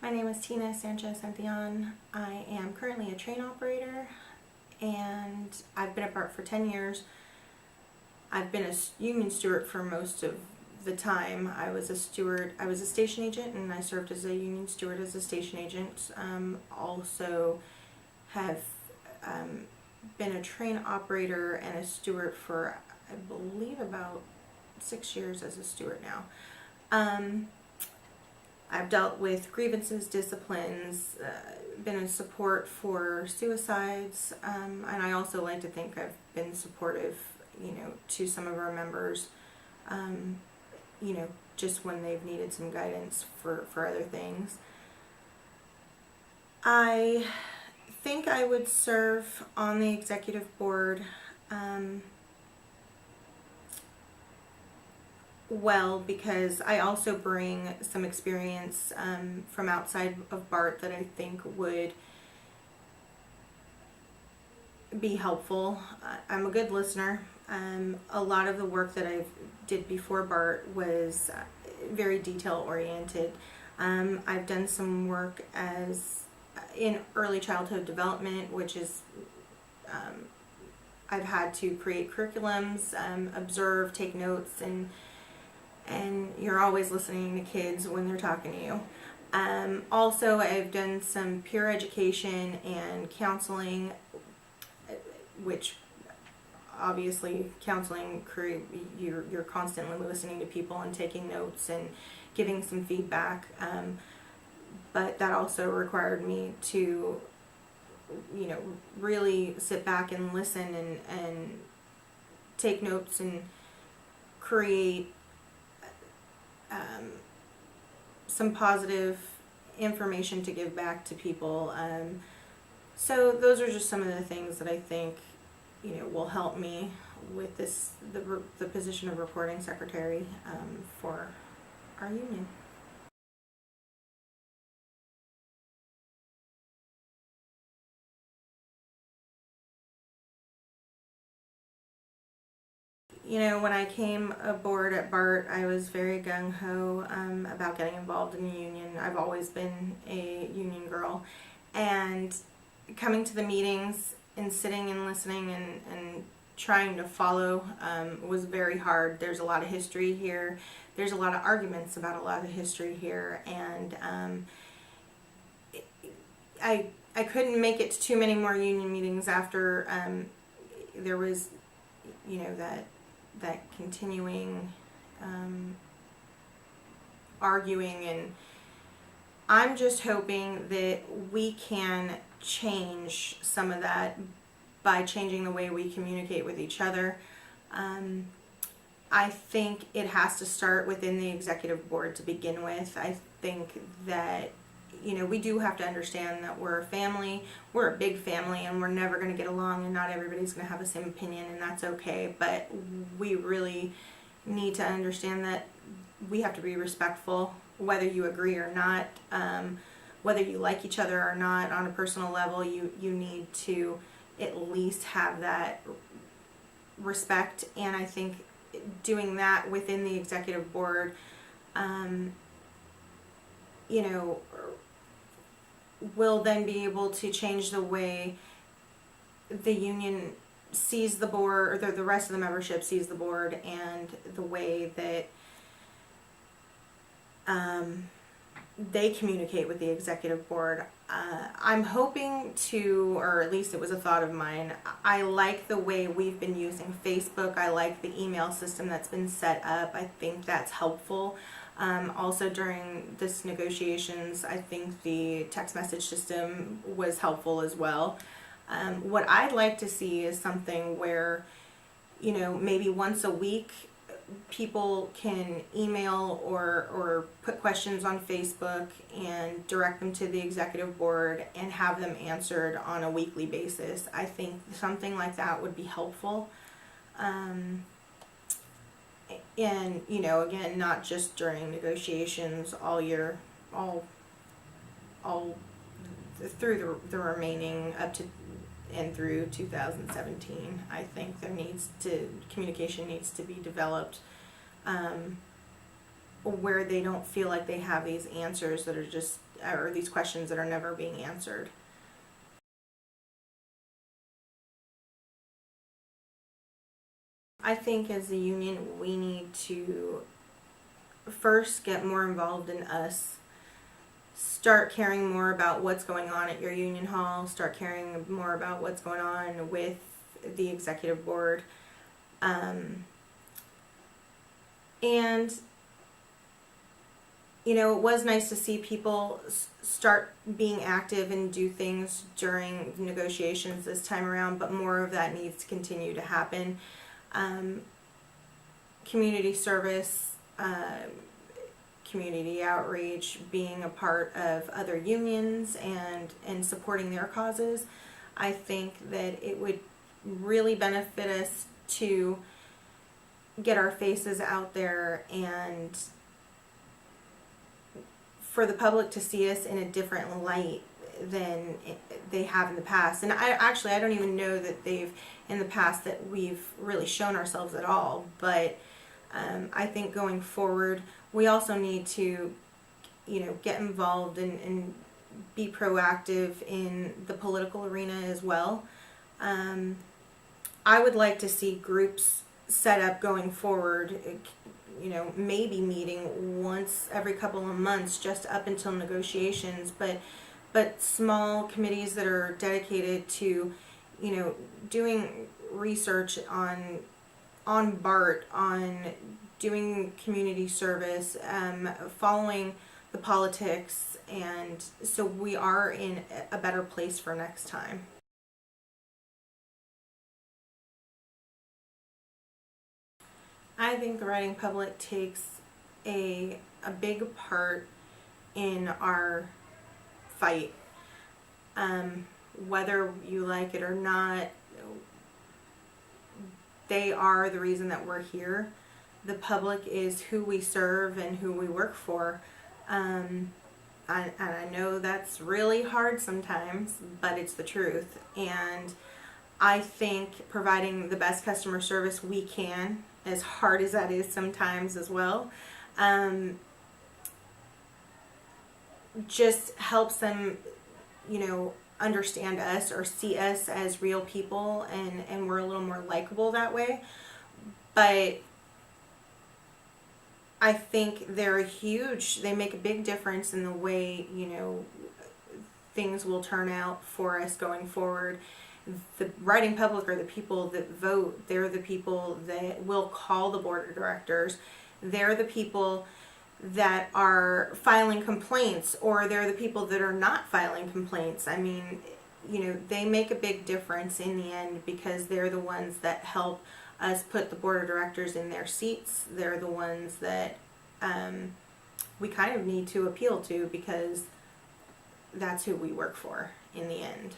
My name is Tina Santillan. I am currently a train operator and I've been at BART for 10 years. I've been a union steward for most of the time. I was a station agent, and I served as a union steward as a station agent. Also have been a train operator and a steward for, I believe, about 6 years as a steward now. I've dealt with grievances, disciplines, been in support for suicides, and I also like to think I've been supportive, to some of our members, just when they've needed some guidance for other things. I think I would serve on the executive board well, because I also bring some experience from outside of BART that I think would be helpful. I'm a good listener. A lot of the work that I did before BART was very detail oriented. I've done some work in early childhood development, which is I've had to create curriculums, observe, take notes, and you're always listening to kids when they're talking to you. Also, I've done some peer education and counseling, which obviously counseling, you're constantly listening to people and taking notes and giving some feedback, but that also required me to really sit back and listen and take notes and create some positive information to give back to people. So those are just some of the things that I think will help me with the position of recording secretary for our union. When I came aboard at BART, I was very gung-ho about getting involved in the union. I've always been a union girl, and coming to the meetings and sitting and listening and trying to follow was very hard. There's a lot of history here. There's a lot of arguments about a lot of history here, and I couldn't make it to too many more union meetings after there was that continuing arguing, and I'm just hoping that we can change some of that by changing the way we communicate with each other. I think it has to start within the executive board to begin with. I think that we do have to understand that we're a family, we're a big family, and we're never going to get along, and not everybody's going to have the same opinion, and that's okay. But we really need to understand that we have to be respectful, whether you agree or not, whether you like each other or not on a personal level. You need to at least have that respect, and I think doing that within the executive board, will then be able to change the way the union sees the board, or the rest of the membership sees the board, and the way that they communicate with the executive board. I'm hoping to, or at least it was a thought of mine, I like the way we've been using Facebook. I like the email system that's been set up. I think that's helpful. Also during this negotiations, I think the text message system was helpful as well. What I'd like to see is something where, maybe once a week people can email or put questions on Facebook and direct them to the executive board and have them answered on a weekly basis. I think something like that would be helpful. And again, not just during negotiations, all year, all through the remaining up to and through 2017. I think communication needs to be developed where they don't feel like they have these answers that are just, or these questions that are never being answered. I think as a union, we need to first get more involved in us. Start caring more about what's going on at your union hall. Start caring more about what's going on with the executive board. And you know, it was nice to see people start being active and do things during negotiations this time around, but more of that needs to continue to happen. Community service, community outreach, being a part of other unions and supporting their causes. I think that it would really benefit us to get our faces out there and for the public to see us in a different light than they have in the past. And I don't even know that they've in the past that we've really shown ourselves at all. But I think going forward, we also need to, you know, get involved and be proactive in the political arena as well. I would like to see groups set up going forward, you know, maybe meeting once every couple of months just up until negotiations, but small committees that are dedicated to, you know, doing research on BART, on doing community service, following the politics, and so we are in a better place for next time. I think the writing public takes a big part in our fight. Whether you like it or not, they are the reason that we're here. The public is who we serve and who we work for. And I know that's really hard sometimes, but it's the truth. And I think providing the best customer service we can, as hard as that is sometimes as well, just helps them, you know, understand us or see us as real people, and we're a little more likable that way. But I think they make a big difference in the way, you know, things will turn out for us going forward. The writing public are the people that vote. They're the people that will call the board of directors. They're the people that are filing complaints, or they're the people that are not filing complaints. I mean, you know, they make a big difference in the end because they're the ones that help us put the board of directors in their seats. They're the ones that we kind of need to appeal to because that's who we work for in the end.